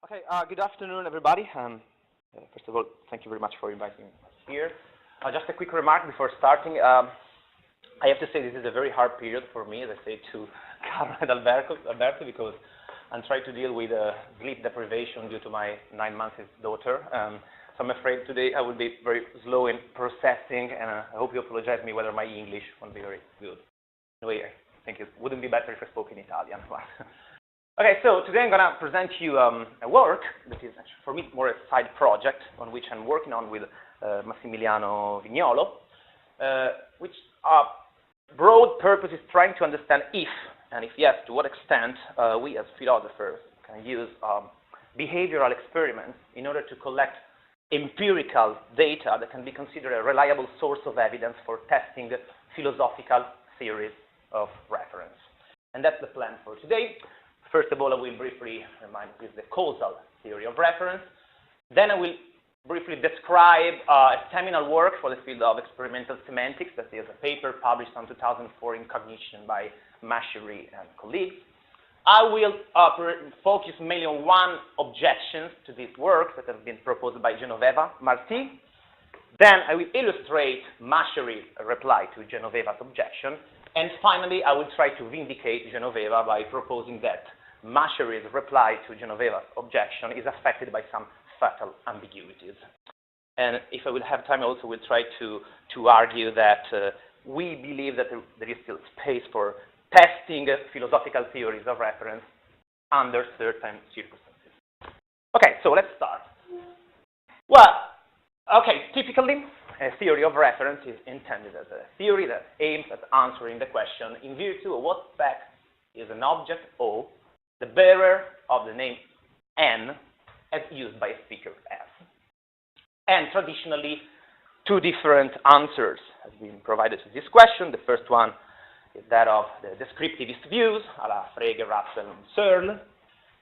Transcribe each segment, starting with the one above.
Okay, good afternoon, everybody. First of all, thank you very much for inviting us here. Just a quick remark before starting. I have to say this is a very hard period for me, as I say to Carlo and Alberto, because I'm trying to deal with sleep deprivation due to my 9-month-old daughter. So I'm afraid today I will be very slow in processing, and I hope you apologize me whether my English won't be very good. Anyway, I think it wouldn't be better if I spoke in Italian. Okay, so today I'm going to present you a work that is actually, for me, more a side project on which I'm working on with Massimiliano Vignolo, which broad purpose is trying to understand if, and if yes, to what extent, we as philosophers can use behavioral experiments in order to collect empirical data that can be considered a reliable source of evidence for testing philosophical theories of reference. And that's the plan for today. First of all, I will briefly remind you of the causal theory of reference. Then I will briefly describe a seminal work for the field of experimental semantics. That is a paper published in 2004 in Cognition by Machery and colleagues. I will focus mainly on one objection to this work that has been proposed by Genoveva's Martí. Then I will illustrate Machery's reply to Genoveva's objection. And finally, I will try to vindicate Genoveva by proposing that Machery's reply to Genoveva's objection is affected by some fatal ambiguities. And if I will have time, I also will try to argue that we believe that there is still space for testing philosophical theories of reference under certain circumstances. Okay, so let's start. Well, okay, typically, a theory of reference is intended as a theory that aims at answering the question in virtue of what fact is an object O, the bearer of the name N, as used by a speaker S. And traditionally, two different answers have been provided to this question. The first one is that of the descriptivist views, a la Frege, Russell, and Searle,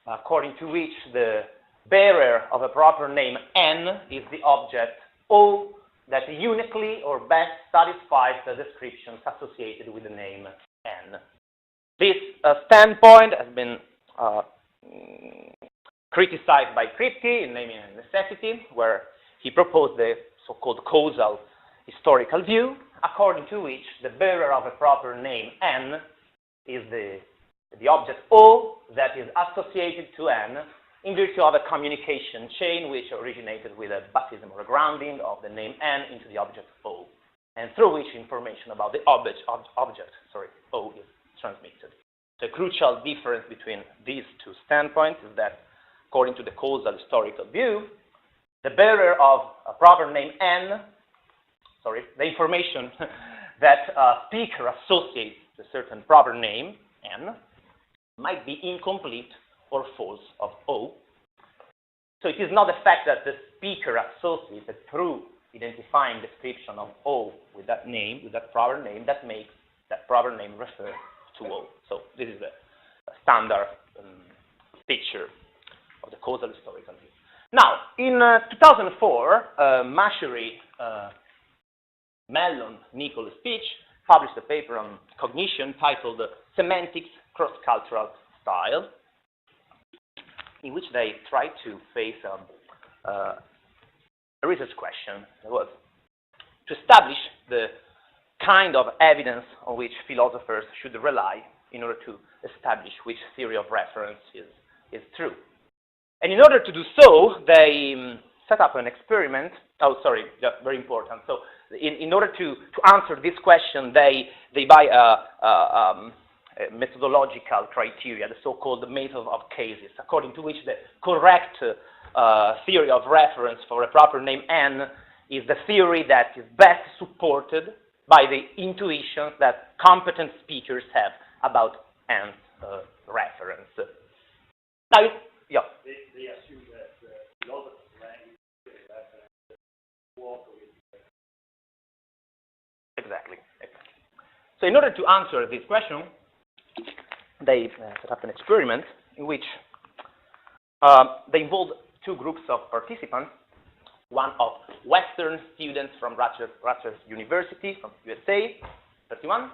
according to which the bearer of a proper name N is the object O that uniquely or best satisfies the descriptions associated with the name N. This standpoint has been criticized by Kripke in Naming and Necessity, where he proposed the so-called causal historical view, according to which the bearer of a proper name N is the object O that is associated to N in virtue of a communication chain which originated with a baptism or a grounding of the name N into the object O, and through which information about the object O is transmitted. The crucial difference between these two standpoints is that, according to the causal historical view, the bearer of a proper name N, the information that a speaker associates to a certain proper name N, might be incomplete or false of O. So it is not the fact that the speaker associates a true identifying description of O with that name, with that proper name, that makes that proper name refer to O. So this is a standard picture of the causal historical view. Now, in 2004, Machery, Mellon, Nichols, Speech published a paper on Cognition titled Semantics, Cross-Cultural Style, in which they tried to face a research question that was to establish the kind of evidence on which philosophers should rely in order to establish which theory of reference is true. And in order to do so, they set up an experiment. Oh, sorry, very important. So in order to answer this question, they buy a methodological criteria, the so-called method of cases, according to which the correct theory of reference for a proper name N is the theory that is best supported by the intuitions that competent speakers have about N's reference. Now, yeah. They assume that philosopher's language is reference walk with. Exactly. So in order to answer this question, they set up an experiment in which they involved two groups of participants, one of Western students from Rutgers University from USA, 31,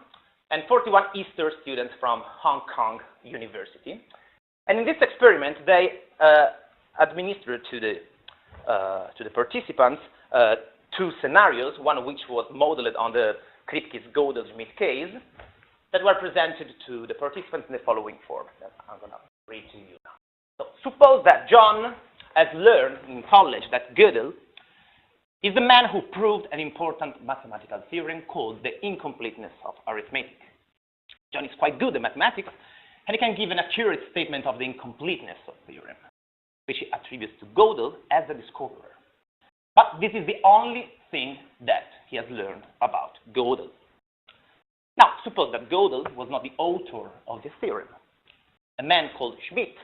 and 41 Eastern students from Hong Kong University. And in this experiment, they administered to the participants two scenarios, one of which was modeled on the Kripke's Gödel-Schmidt case, that were presented to the participants in the following form that I'm going to read to you now. So suppose that John has learned in college that Gödel is the man who proved an important mathematical theorem called the incompleteness of arithmetic. John is quite good at mathematics, and he can give an accurate statement of the incompleteness of the theorem, which he attributes to Gödel as the discoverer. But this is the only thing that he has learned about Gödel. Now, suppose that Gödel was not the author of this theorem. A man called Schmidt,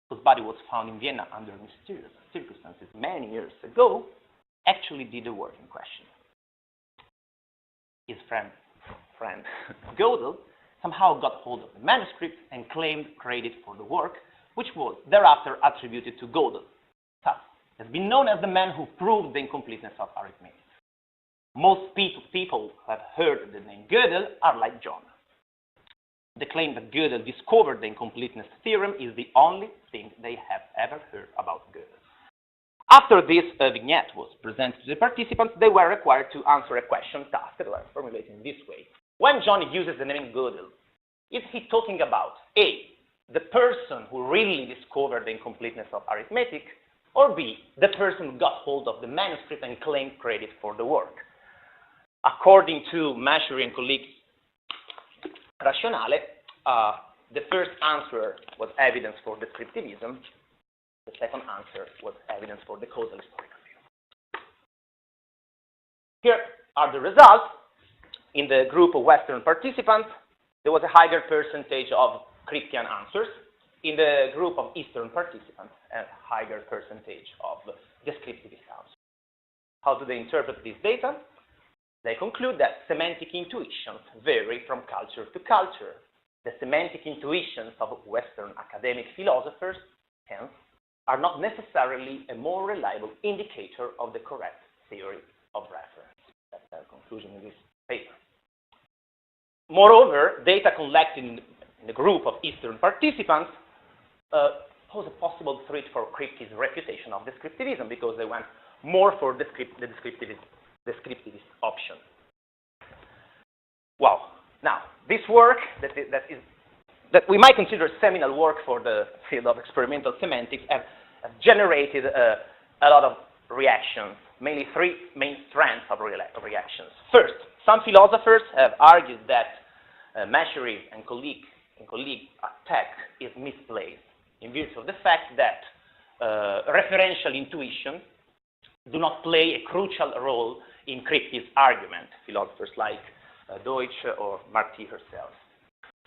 whose body was found in Vienna under mysterious circumstances many years ago, actually did the work in question. His friend Gödel somehow got hold of the manuscript and claimed credit for the work, which was thereafter attributed to Gödel. Thus, he has been known as the man who proved the incompleteness of arithmetic. Most people who have heard the name Gödel are like John. The claim that Gödel discovered the incompleteness theorem is the only thing they have ever heard about Gödel. After this vignette was presented to the participants, they were required to answer a question task that was formulated in this way. When John uses the name Gödel, is he talking about A, the person who really discovered the incompleteness of arithmetic, or B, the person who got hold of the manuscript and claimed credit for the work? According to Machery and colleagues' rationale, the first answer was evidence for descriptivism. The second answer was evidence for the causal historical view. Here are the results. In the group of Western participants, there was a higher percentage of Kripkean answers. In the group of Eastern participants, a higher percentage of descriptivist answers. How do they interpret this data? They conclude that semantic intuitions vary from culture to culture. The semantic intuitions of Western academic philosophers, hence, are not necessarily a more reliable indicator of the correct theory of reference. That's their conclusion in this paper. Moreover, data collected in the group of Eastern participants pose a possible threat for Kripke's refutation of descriptivism because they went more for the descriptivist option. Wow. Now, this work that we might consider seminal work for the field of experimental semantics have generated a lot of reactions, mainly three main strands of reactions. First, some philosophers have argued that Machery and colleague attack is misplaced in virtue of the fact that referential intuitions do not play a crucial role in Kripke's argument, philosophers like Deutsch or Martí herself.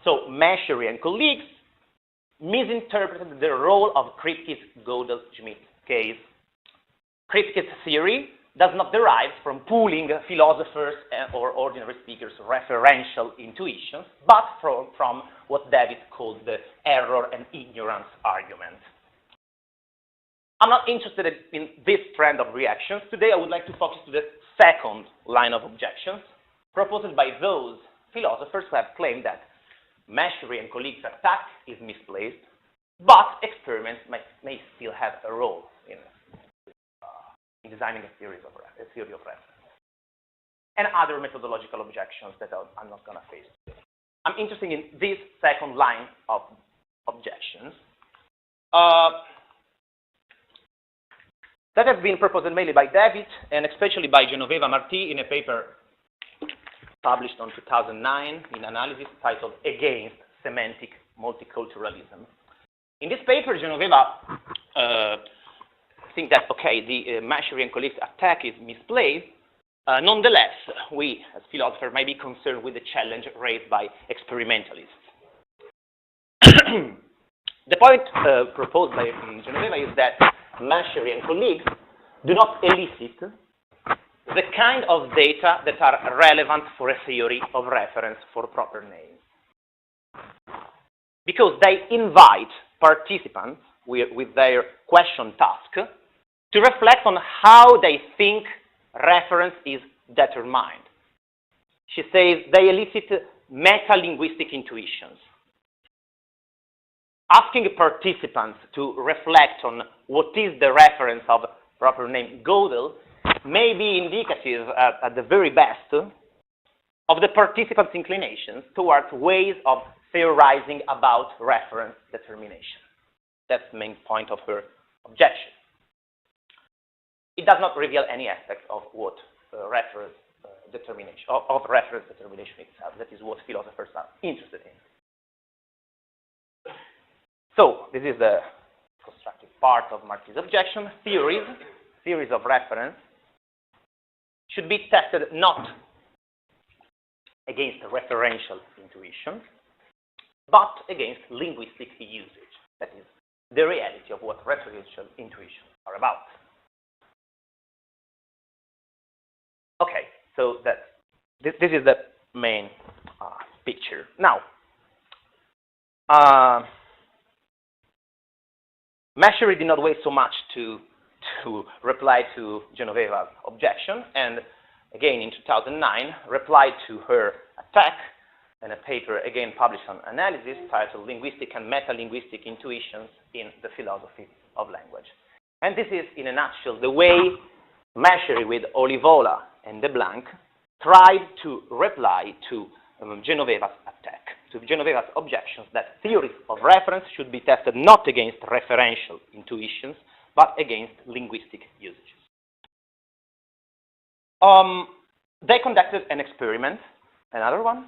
So Machery and colleagues misinterpreted the role of Kripke's Gödel-Schmidt case. Kripke's theory does not derive from pooling philosophers or ordinary speakers' referential intuitions, but from what David called the error and ignorance argument. I'm not interested in this trend of reactions. Today I would like to focus to the second line of objections proposed by those philosophers who have claimed that Machery and colleagues' attack is misplaced, but experiments may still have a role in designing a theory of reference. And other methodological objections that I'm not going to face today. I'm interested in this second line of objections that have been proposed mainly by David and especially by Genoveva Martí in a paper published in 2009 in Analysis titled Against Semantic Multiculturalism. In this paper, Genoveva think that, okay, the Machery and colleagues' attack is misplaced. Nonetheless, we, as philosophers, may be concerned with the challenge raised by experimentalists. The point proposed by Genoveva is that Machery and colleagues do not elicit the kind of data that are relevant for a theory of reference for proper names. Because they invite participants with their question task to reflect on how they think reference is determined. She says they elicit meta-linguistic intuitions. asking participants to reflect on what is the reference of proper name Gödel may be indicative at the very best of the participants' inclinations towards ways of theorizing about reference determination. That's the main point of her objection. It does not reveal any aspect of what reference determination, of reference determination itself. That is what philosophers are interested in. So, this is the constructive part of Martí's objection. Theories of reference should be tested not against referential intuition, but against linguistic usage. That is the reality of what referential intuitions are about. Okay, so this is the main picture. Now, Machery did not wait so much to reply to Genoveva's objection, and again in 2009 replied to her attack in a paper again published on Analysis titled Linguistic and Metalinguistic Intuitions in the Philosophy of Language. And this is, in a nutshell, the way Machery with Olivola and the Blanc tried to reply to Genoveva's attack, to Genoveva's objections that theories of reference should be tested not against referential intuitions, but against linguistic usages. They conducted an experiment, another one,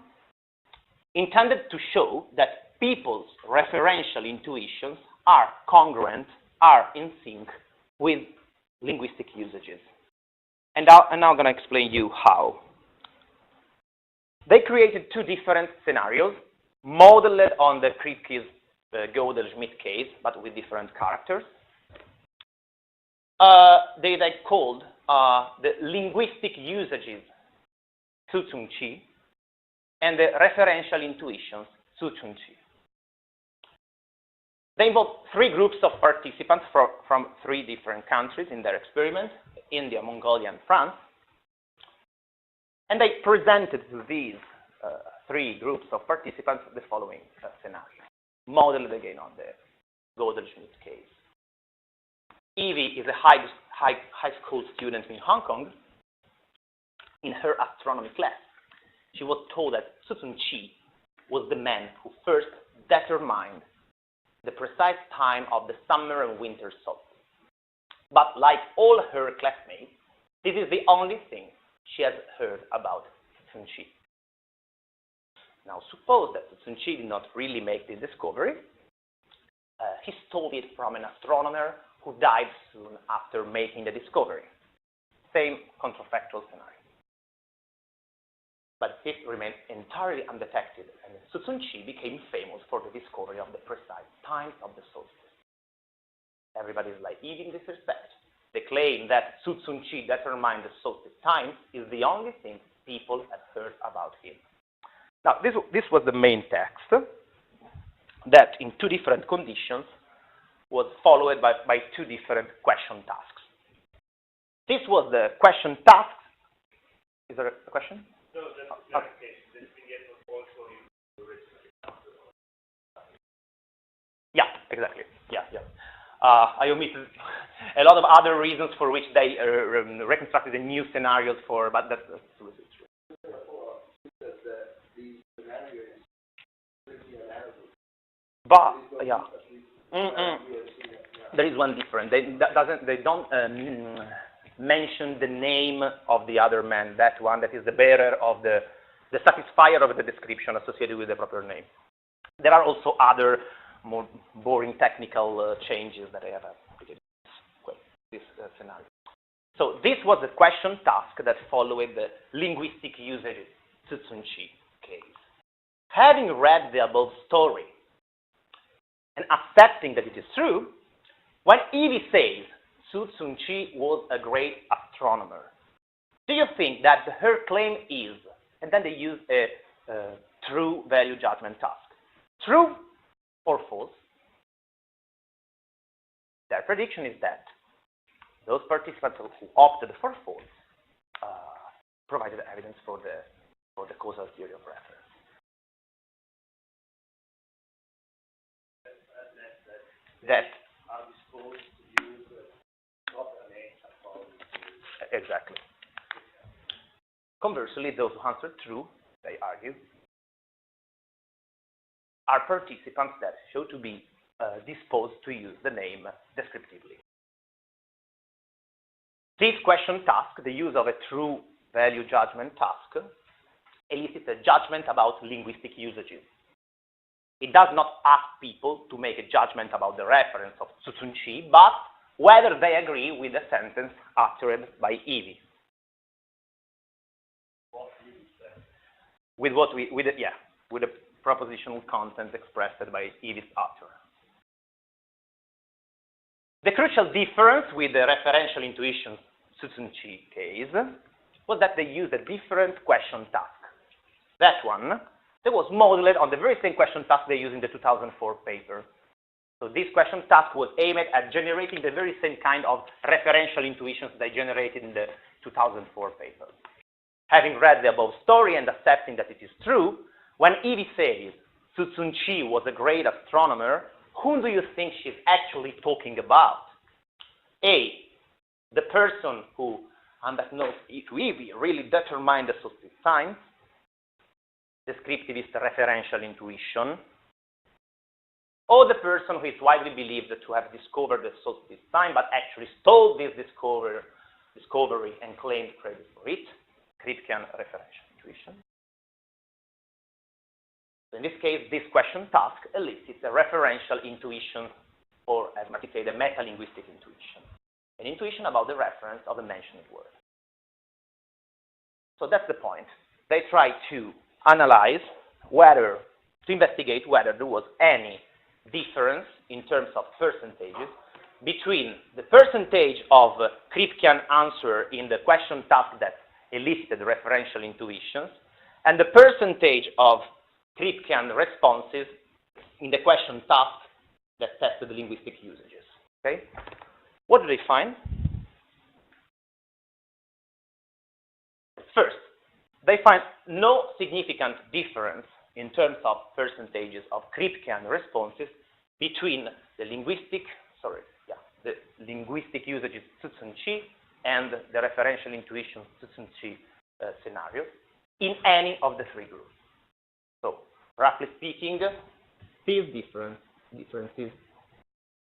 intended to show that people's referential intuitions are congruent, are in sync with linguistic usages. And I'm now going to explain you how. They created two different scenarios, modeled on the Kripke's Gödel-Schmidt case, but with different characters. They called the linguistic usages Tsu-Tsung-Chi and the referential intuitions Tsu-Tsung-Chi. They involved three groups of participants from three different countries in their experiment, India, Mongolia, and France. And they presented to these three groups of participants the following scenario, modeled again on the Gödel-Schmidt case. Evie is a high school student in Hong Kong. In her astronomy class, she was told that Tsu-Tsung-Chi was the man who first determined the precise time of the summer and winter solstice. But like all her classmates, this is the only thing she has heard about Tsu-Tsung-Chi. Now suppose that Tsu-Tsung-Chi did not really make this discovery. He stole it from an astronomer who died soon after making the discovery. Same contrafactual scenario. But it remained entirely undetected, and Tsu-Tsung-Chi became famous for the discovery of the precise times of the solstice. Everybody is like Evie in this respect. The claim that Tsu-Tsung-Chi determined the solstice times is the only thing people have heard about him. Now, this was the main text that, in two different conditions, was followed by two different question tasks. This was the question task. Is there a question? So that's a clarification. This vignette was also in the original. Yeah, exactly. Yeah. I omitted a lot of other reasons for which they reconstructed the new scenarios for, but that's true. Therefore, because these scenarios pretty analogous. But yeah, there is one difference. They don't mention the name of the other man. That one that is the bearer of the satisfier of the description associated with the proper name. There are also other more boring technical changes that I have applied this scenario. So this was the question task that followed the linguistic usage Tsu-Tsung-Chi case. Having read the above story and accepting that it is true, when Evie says Tsu-Tsung-Chi was a great astronomer, do you think that her claim is, and then they use a true value judgment task, true or false? Their prediction is that those participants who opted for false provided evidence for the causal theory of reference. that are disposed to use proper names and probably exactly. Conversely, those who answer true, they argue, are participants that show to be disposed to use the name descriptively. This question task, the use of a true value judgment task, elicits a judgment about linguistic usages. It does not ask people to make a judgment about the reference of Tsu, but whether they agree with the sentence uttered by Evie. With the propositional content expressed by Evie's author. The crucial difference with the referential intuition Tsu case was that they used a different question task. That one, that was modeled on the very same question task they used in the 2004 paper. So this question task was aimed at generating the very same kind of referential intuitions they generated in the 2004 paper. Having read the above story and accepting that it is true, when Evie says Tsu was a great astronomer, whom do you think she's actually talking about? A, the person who, unbeknownst to Evie, really determined the solstice signs, descriptivist referential intuition, or the person who is widely believed to have discovered the solstice sign but actually stole this discovery and claimed credit for it, Kripkean referential intuition. So in this case, this question task elicits a referential intuition, or as Martí said, a metalinguistic intuition, an intuition about the reference of a mentioned word. So that's the point. They try to analyze whether, to investigate whether there was any difference in terms of percentages between the percentage of Kripkean answer in the question task that elicited referential intuitions and the percentage of Kripkean responses in the question task that tested the linguistic usages. Okay? What do they find? First, they find no significant difference in terms of percentages of Kripkean responses between the linguistic usages Tsu and the referential intuition Tsu scenarios in any of the three groups. So, roughly speaking, these differences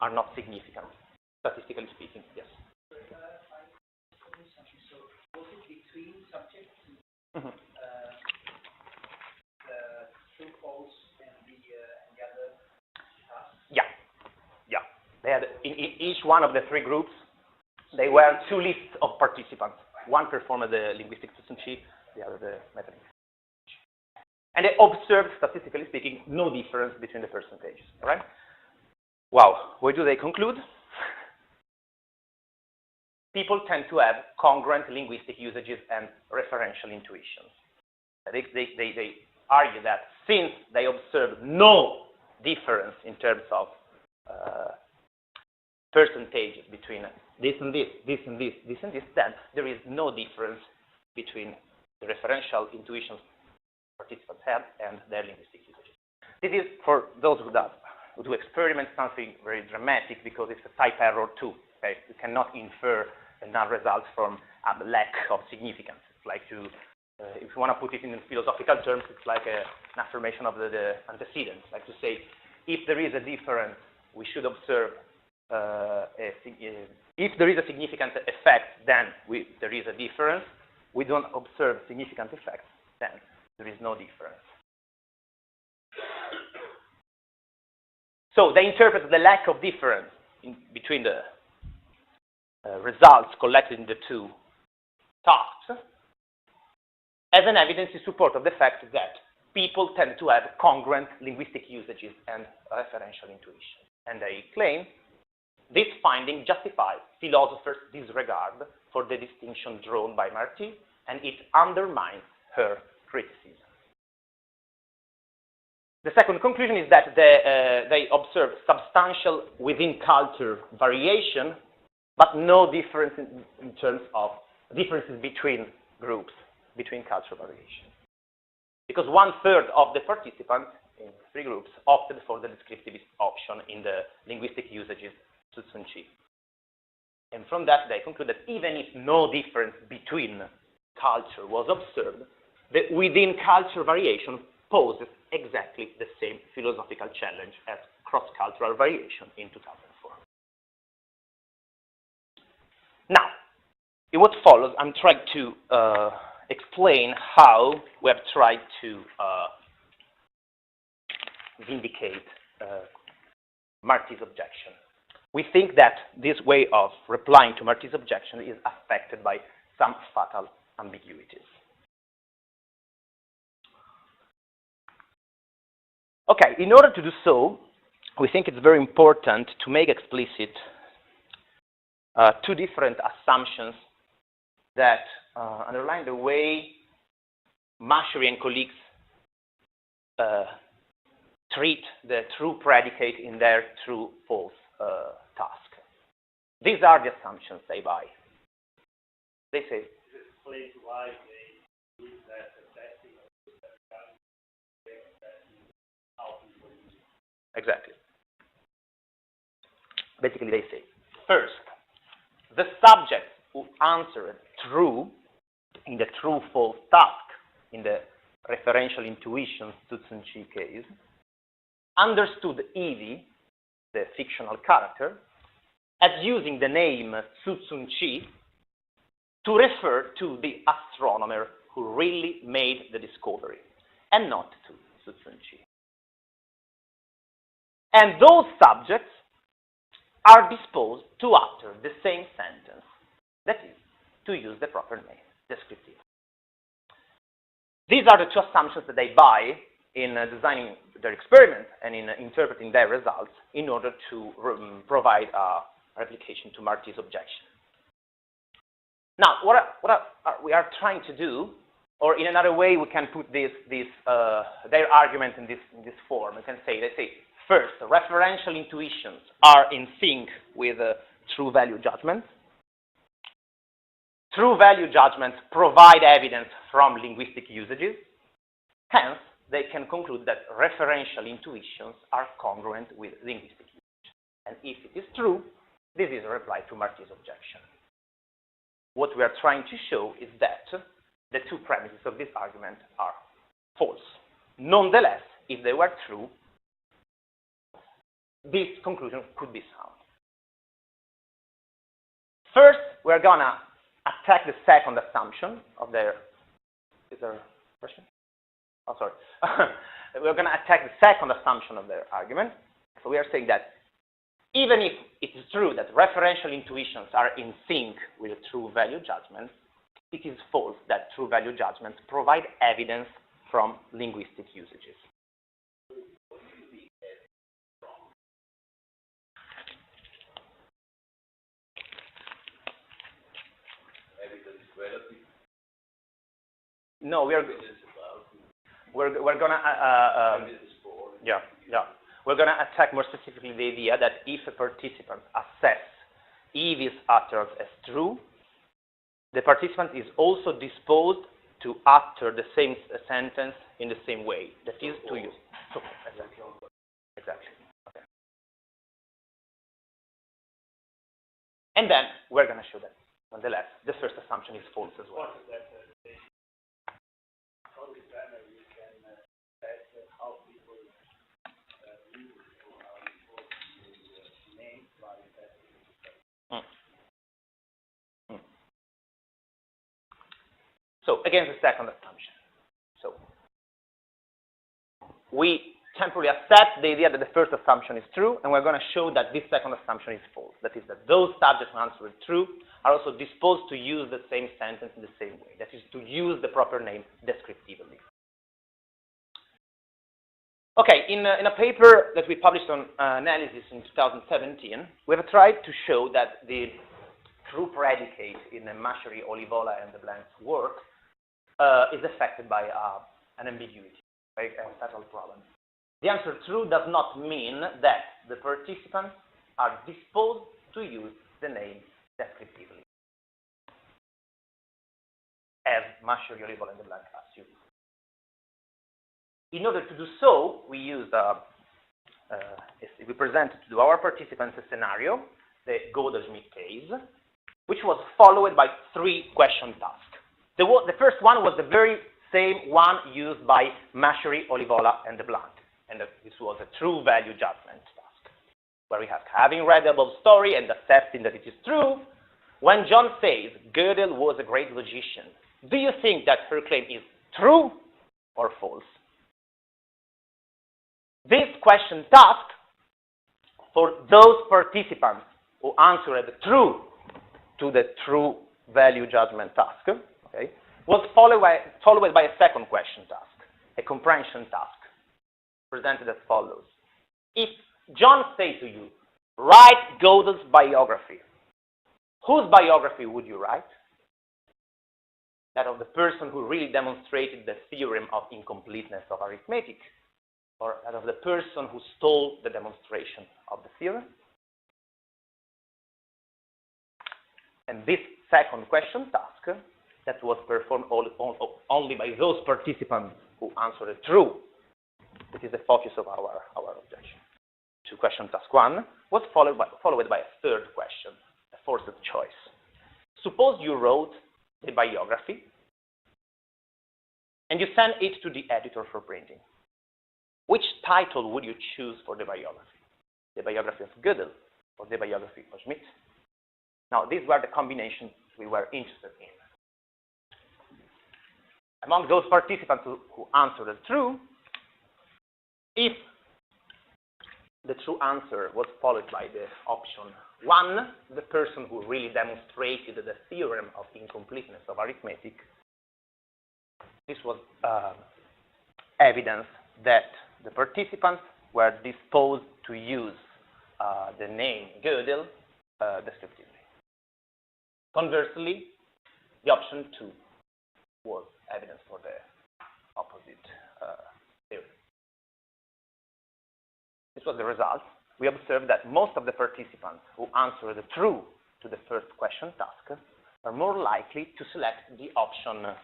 are not significant, statistically speaking, yes. So, was it between subjects? Mm-hmm. The true, false, and the other tasks? Yeah. They had, in each one of the three groups, they were two lists of participants. One performed the linguistic Tsu, the other the metalinguistic. And they observed, statistically speaking, no difference between the percentages. All right? Wow. What do they conclude? People tend to have congruent linguistic usages and referential intuitions. They argue that since they observe no difference in terms of percentages between this and this, this and this, this and this, then there is no difference between the referential intuitions participants have and their linguistic usages. This is, for those who do experiments, something very dramatic because it's a type error too. Okay? You cannot infer null results from a lack of significance. It's like to, if you want to put it in philosophical terms, it's like an affirmation of the antecedents. Like to say, if there is a difference, we should observe, if there is a significant effect, then there is a difference. We don't observe significant effects, then there is no difference. So they interpret the lack of difference between the results collected in the two tasks as an evidence in support of the fact that people tend to have congruent linguistic usages and referential intuition. And they claim this finding justifies philosophers' disregard for the distinction drawn by Martí, and it undermines her criticism. The second conclusion is that they observe substantial within-culture variation, but no difference in terms of differences between groups, between cultural variation. Because 1/3 of the participants in 3 groups, opted for the descriptivist option in the linguistic usages Tzu-Tsun-Chi. And from that, they conclude that even if no difference between culture was observed, the within culture variation poses exactly the same philosophical challenge as cross-cultural variation in 2004. Now, in what follows, I'm trying to explain how we have tried to vindicate Martí's objection. We think that this way of replying to Martí's objection is affected by some fatal ambiguities. Okay, in order to do so, we think it's very important to make explicit 2 different assumptions that underline the way Machery and colleagues treat the true predicate in their true-false task. These are the assumptions they buy. They say, This explains why they use that testing of how people use it. exactly. Basically, they say, first, the subject who answered true in the true-false task, in the referential intuition Tzu-Tsun-Chi case, understood Evie, the fictional character, as using the name Tzu-Tsun-Chi to refer to the astronomer who really made the discovery, and not to Tzu-Tsun-Chi. And those subjects are disposed to utter the same sentence, that is, to use the proper name, descriptive. These are the 2 assumptions that they buy in designing their experiment and in interpreting their results in order to provide a replication to Martí's objection. Now, what we are trying to do, or in another way we can put their argument in this form. We can say, let's say, first, referential intuitions are in sync with true value judgments. True value judgments provide evidence from linguistic usages. Hence, they can conclude that referential intuitions are congruent with linguistic usage. And if it is true, this is a reply to Martí's objection. What we are trying to show is that the 2 premises of this argument are false. Nonetheless, if they were true, this conclusion could be sound. First, we're going to attack the second assumption of their... Is there a question? Oh, sorry. We're going to attack the second assumption of their argument. So we are saying that even if it is true that referential intuitions are in sync with true value judgments, it is false that true value judgments provide evidence from linguistic usages. No, we're gonna we're gonna attack more specifically the idea that if a participant assess Evie's utterance as true, the participant is also disposed to utter the same sentence in the same way. That is to use. So, exactly. Okay. And then we're gonna show that nonetheless the first assumption is false as well. So, again, the second assumption. So, we temporarily accept the idea that the first assumption is true, and we're going to show that this second assumption is false. That is, that those subjects who answer true are also disposed to use the same sentence in the same way. That is, to use the proper name descriptively. Okay, in a paper that we published on analysis in 2017, we have tried to show that the true predicate in the Machery, Olivola, and the Blanc's work is affected by an ambiguity, right, a fatal problem. The answer true does not mean that the participants are disposed to use the name descriptively, as Machery, Olivola, and the Blanc assume. In order to do so, we used, we presented to our participants a scenario, the Gödel-Schmidt case, which was followed by 3 question tasks. The first one was the very same one used by Machery, Olivola, and Blanc. And this was a true value judgment task, where we have having read the above story and accepting that it is true. When John says Gödel was a great logician, do you think that her claim is true or false? This question task, for those participants who answered true to the true value judgment task, okay, was followed by a second question task, a comprehension task, presented as follows. If John says to you, write Gödel's biography, whose biography would you write? That of the person who really demonstrated the theorem of incompleteness of arithmetic, or that of the person who stole the demonstration of the theorem? And this second question task, that was performed only by those participants who answered true, that is the focus of our objection. To question task 1 was followed by a third question, a forced choice. Suppose you wrote a biography and you send it to the editor for printing. Which title would you choose for the biography? The biography of Gödel or the biography of Schmidt? Now, these were the combinations we were interested in. Among those participants who answered true, if the true answer was followed by the option 1, the person who really demonstrated the theorem of incompleteness of arithmetic, this was evidence that the participants were disposed to use the name Gödel descriptively. Conversely, the option 2 was evidence for the opposite theory. This was the result. We observed that most of the participants who answered true to the first question task are more likely to select the option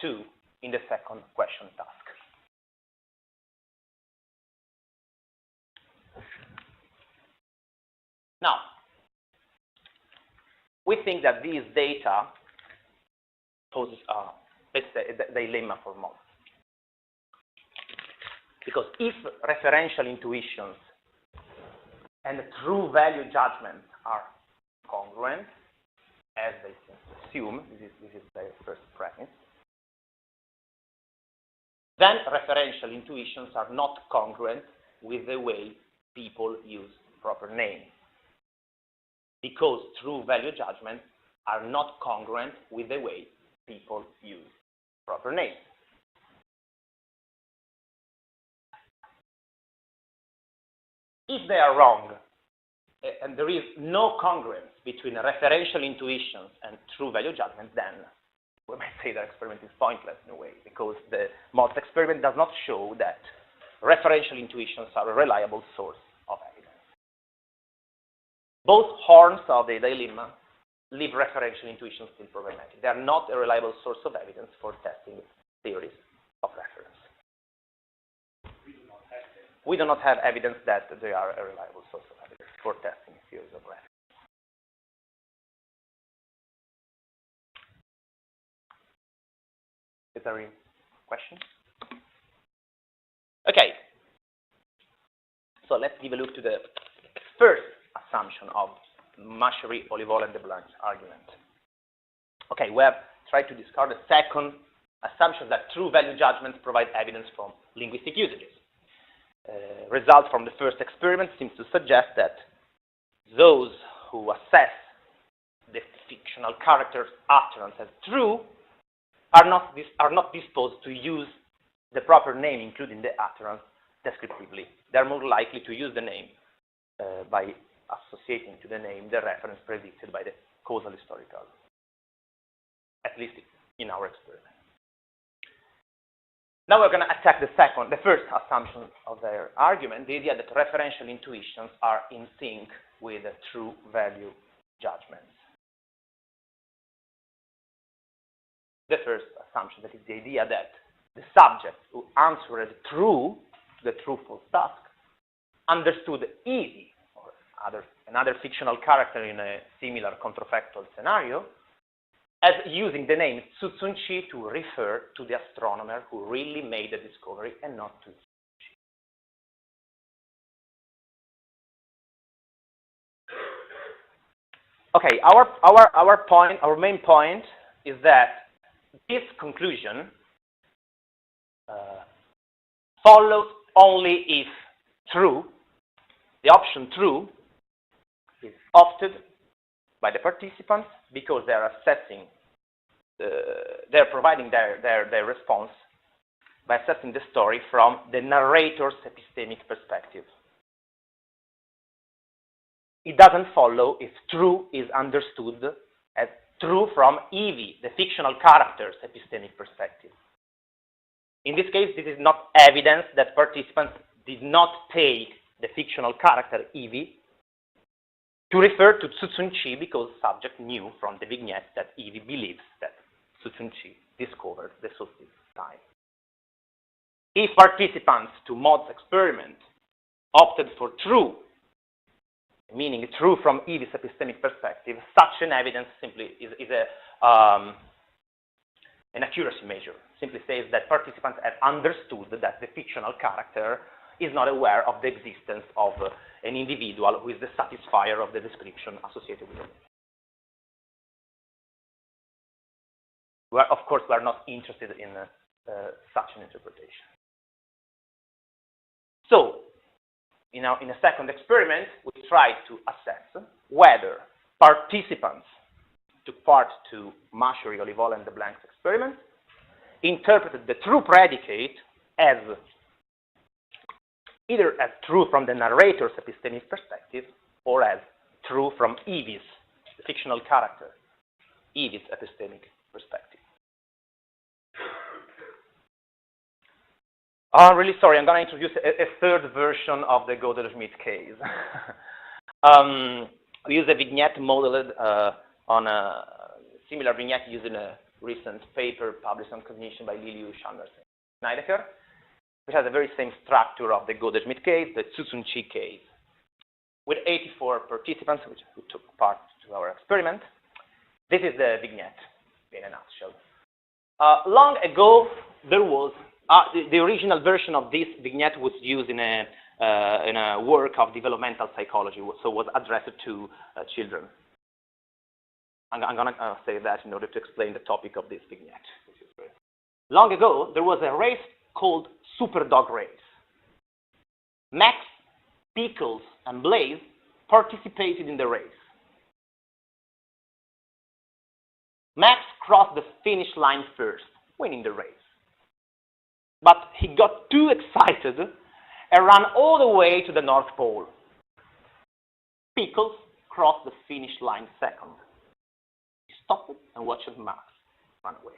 2 in the second question task. Now, we think that these data poses a dilemma for most. Because if referential intuitions and true value judgments are congruent, as they assume, this is the first premise, then referential intuitions are not congruent with the way people use proper names. Because true value judgments are not congruent with the way people use proper names. If they are wrong, and there is no congruence between referential intuitions and true value judgments, then we might say that experiment is pointless in a way, because the model experiment does not show that referential intuitions are a reliable source of evidence. Both horns of the dilemma leave referential intuitions still problematic. They are not a reliable source of evidence for testing theories of reference. We do not have evidence that they are a reliable source of evidence for testing theories of reference. Is there a question? Okay. So let's give a look to the first assumption of Machery, Olivola, and Blanc argument. Okay, we have tried to discard the second assumption that true value judgments provide evidence from linguistic usages. Results from the first experiment seems to suggest that those who assess the fictional character's utterance as true are not disposed to use the proper name, including the utterance, descriptively. They are more likely to use the name by associating to the name the reference predicted by the causal historical, at least in our experiment. Now we're going to attack the first assumption of their argument, the idea that referential intuitions are in sync with true value judgments. The first assumption, that is the idea that the subject who answered true, the true-false task, understood easy, or another fictional character in a similar counterfactual scenario, as using the name Tsutsунchi to refer to the astronomer who really made the discovery and not to Tsutsунchi. Okay, our main point is that this conclusion follows only if true, the option true, is opted by the participants because they are assessing, they're providing their response by assessing the story from the narrator's epistemic perspective. It doesn't follow if true is understood as true from Evie, the fictional character's epistemic perspective. In this case, this is not evidence that participants did not take the fictional character Evie to refer to Tsutsунchi because subject knew from the vignette that Evie believes that Tsutsунchi discovered the solstice time. If participants to Maud's experiment opted for true, meaning true from Evie's epistemic perspective, such an evidence simply is an accuracy measure. Simply says that participants have understood that the fictional character is not aware of the existence of an individual who is the satisfier of the description associated with it. Of course, we are not interested in such an interpretation. So, in a second experiment, we tried to assess whether participants took part to Machery, Olivola, and the Blanc's experiment interpreted the true predicate as either as true from the narrator's epistemic perspective or as true from Evie's, the fictional character, Evie's epistemic perspective. I'm really sorry, I'm going to introduce a third version of the Gödel-Schmidt case. We use a vignette modeled on a similar vignette used in a recent paper published on Cognition by Liliu, Chalmers, and Snydecker, which has the very same structure of the Gödel-Schmidt case, the Tsutsунchi case, with 84 participants who took part to our experiment. This is the vignette in a nutshell. Long ago, there was the original version of this vignette was used in a work of developmental psychology, so was addressed to children. I'm going to say that in order to explain the topic of this vignette. Long ago, there was a race called Superdog Race. Max, Pickles, and Blaze participated in the race. Max crossed the finish line first, winning the race. But he got too excited and ran all the way to the North Pole. Pickles crossed the finish line second. He stopped and watched Max run away.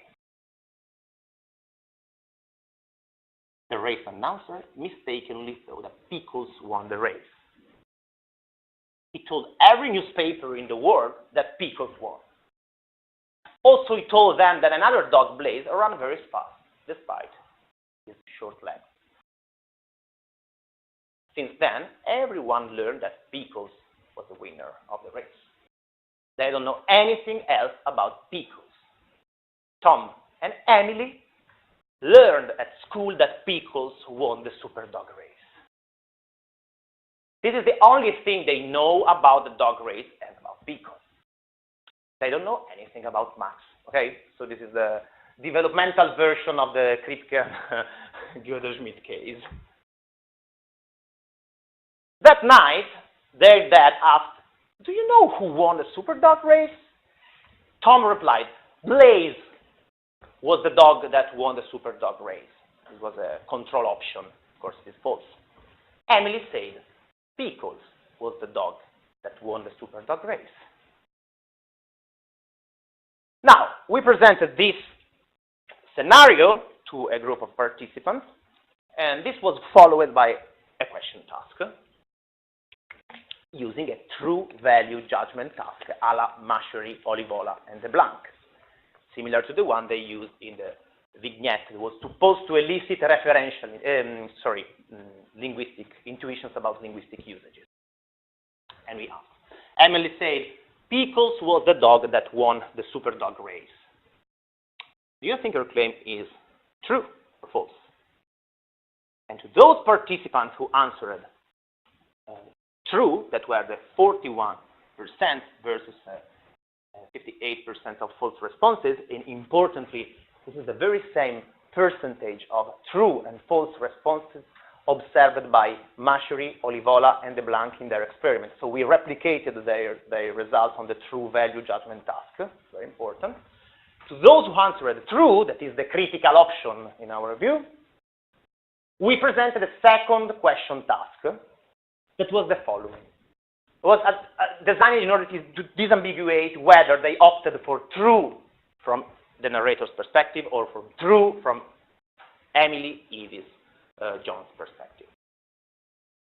The race announcer mistakenly thought that Pickles won the race. He told every newspaper in the world that Pickles won. Also, he told them that another dog, Blaze, ran very fast, despite his short legs. Since then, everyone learned that Pickles was the winner of the race. They don't know anything else about Pickles. Tom and Emily learned at school that Pickles won the Superdog race. This is the only thing they know about the dog race and about Pickles. They don't know anything about Max. Okay, so this is the developmental version of the Kripke Gödel-Schmidt case. That night, their dad asked, "Do you know who won the Superdog race?" Tom replied, "Blaze was the dog that won the Superdog race." It was a control option. Of course, it is false. Emily said, "Pickles was the dog that won the Superdog race." Now, we presented this scenario to a group of participants, and this was followed by a question task using a true value judgment task a la Machery, Olivola, and the Blanc, similar to the one they used in the vignette was supposed to elicit referential, linguistic intuitions about linguistic usages. And we asked. Emily said, Pickles was the dog that won the super dog race. Do you think her claim is true or false? And to those participants who answered true, that were the 41% versus 58% of false responses, and importantly, this is the very same percentage of true and false responses observed by Machery, Olivola, and Blanc in their experiment. So we replicated their results on the true value judgment task, very important. To those who answered true, that is the critical option in our view, we presented a second question task that was the following. It was designed in order to disambiguate whether they opted for true from the narrator's perspective or for true from Emily, Evie's, John's perspective.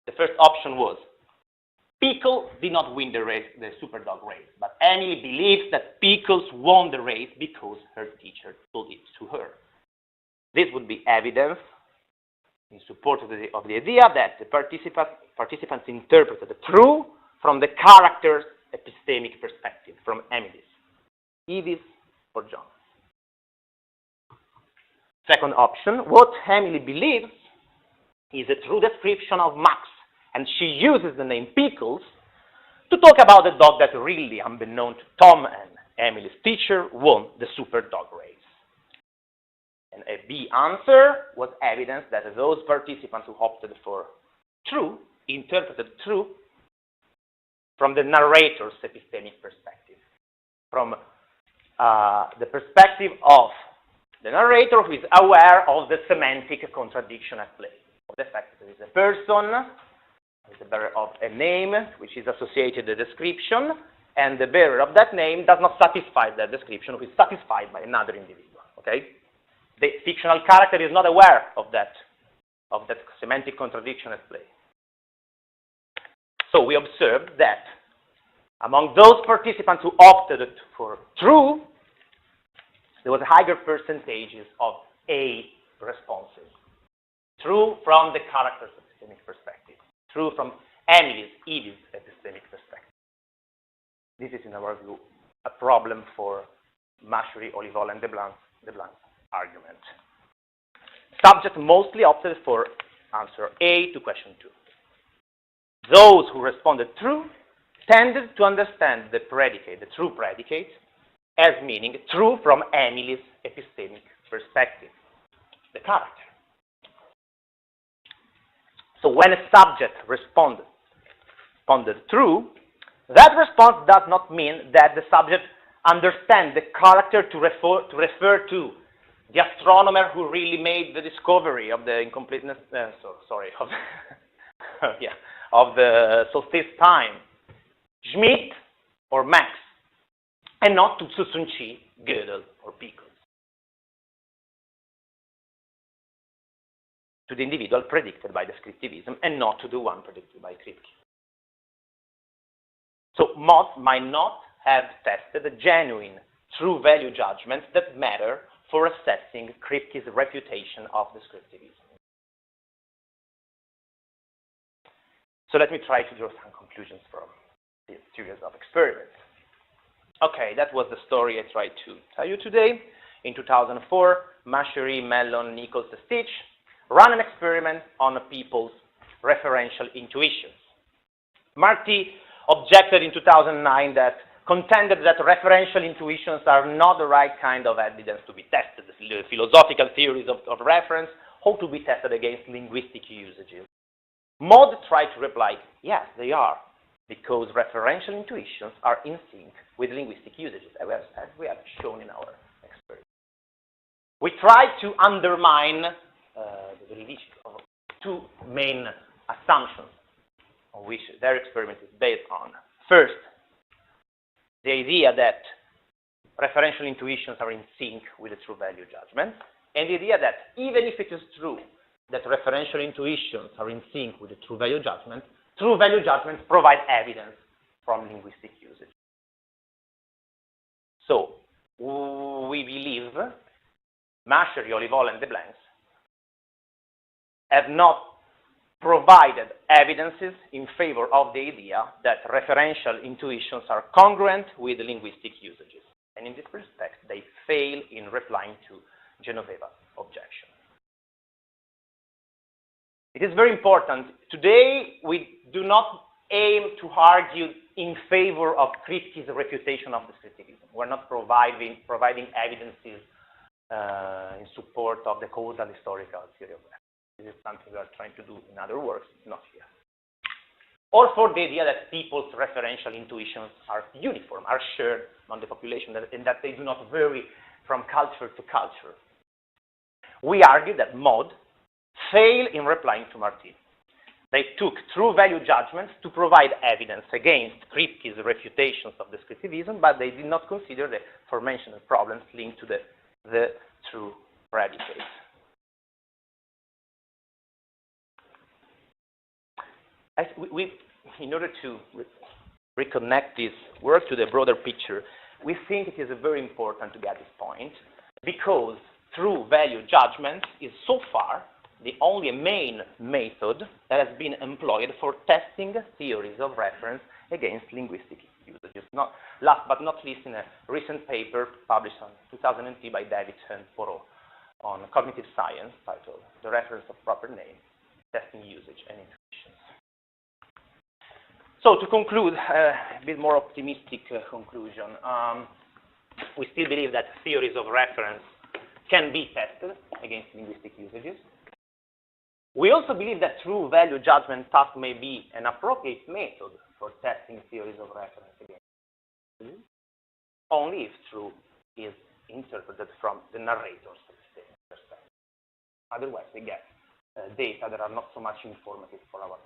The first option was Pickles did not win the race, the super dog race, but Emily believes that Pickles won the race because her teacher told it to her. This would be evidence in support of the idea that the participants interpreted the true from the character's epistemic perspective, from Emily's, Evie's, or John's. Second option, what Emily believes is a true description of Max, and she uses the name Pickles to talk about the dog that really, unbeknown to Tom and Emily's teacher, won the super dog race. And a B answer was evidence that those participants who opted for true interpreted true from the narrator's epistemic perspective, from the perspective of the narrator who is aware of the semantic contradiction at play, of the fact that there is a person, the bearer of a name, which is associated with the description, and the bearer of that name does not satisfy that description, who is satisfied by another individual, okay? The fictional character is not aware of that semantic contradiction at play. So we observed that among those participants who opted for true, there was higher percentages of A responses. True from the character's epistemic perspective. True from Emily's, Evie's epistemic perspective. This is, in our view, a problem for Machery, Olivola, and the Blanc argument. Subject mostly opted for answer A to question 2. Those who responded true tended to understand the predicate, the true predicate, as meaning true from Emily's epistemic perspective, the character. So when a subject responded true, that response does not mean that the subject understands the character to refer to the astronomer who really made the discovery of the incompleteness, of the solstice time, Schmidt or Max, and not to Susunchi, Gödel, or Pickles. To the individual predicted by descriptivism and not to the one predicted by Kripke. So Mott might not have tested the genuine true value judgments that matter for assessing Kripke's refutation of descriptivism. So let me try to draw some conclusions from this series of experiments. Okay, that was the story I tried to tell you today. In 2004, Machery, Mellon, Nichols, and Stitch ran an experiment on people's referential intuitions. Martí objected in 2009 that contended that referential intuitions are not the right kind of evidence to be tested. The philosophical theories of reference ought to be tested against linguistic usages. Maud tried to reply, yes, they are, because referential intuitions are in sync with linguistic usages, as we have shown in our experiment. We tried to undermine the validity of two main assumptions on which their experiment is based on. First, the idea that referential intuitions are in sync with the true value judgment, and the idea that even if it is true that referential intuitions are in sync with the true value judgments provide evidence from linguistic usage. So, we believe, Machery, Olivola, and the Blancs have not provided evidences in favor of the idea that referential intuitions are congruent with linguistic usages. And in this respect, they fail in replying to Genoveva's objection. It is very important. Today, we do not aim to argue in favor of Kripke's refutation of descriptivism. We're not providing evidences in support of the causal historical theory of reference. This is something we are trying to do in other works, not here. Or for the idea that people's referential intuitions are uniform, are shared among the population, and that they do not vary from culture to culture. We argue that Maud fail in replying to Martí. They took true value judgments to provide evidence against Kripke's refutations of descriptivism, but they did not consider the aforementioned problems linked to the true predicate. In order to reconnect this work to the broader picture, we think it is very important to get this point, because true value judgment is so far the only main method that has been employed for testing theories of reference against linguistic usages. Last but not least, in a recent paper published in 2003 by Davidson and Poirot on cognitive science, titled "The Reference of Proper Name, Testing Usage and Intuitions." So to conclude, a bit more optimistic conclusion, we still believe that theories of reference can be tested against linguistic usages. We also believe that true value judgment thus may be an appropriate method for testing theories of reference against only if true is interpreted from the narrator's perspective. Otherwise, we get data that are not so much informative for our